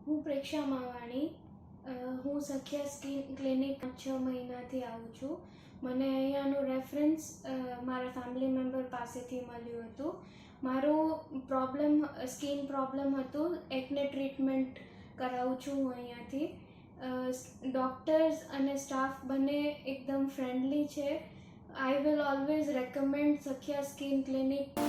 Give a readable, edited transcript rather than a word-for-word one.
હું પ્રેક્ષા માવાણી હું સખ્યા skin clinic 6 મહિનાથી આવું છું. મને અહીંયાનું રેફરન્સ મારા ફેમિલી મેમ્બર પાસેથી મળ્યું હતું. મારો સ્કિન પ્રોબ્લેમ હતો. એકને ટ્રીટમેન્ટ કરાવું છું હું અહીંયાથી. ડૉક્ટર્સ અને સ્ટાફ બંને એકદમ ફ્રેન્ડલી છે. I will always recommend Sakhya skin clinic.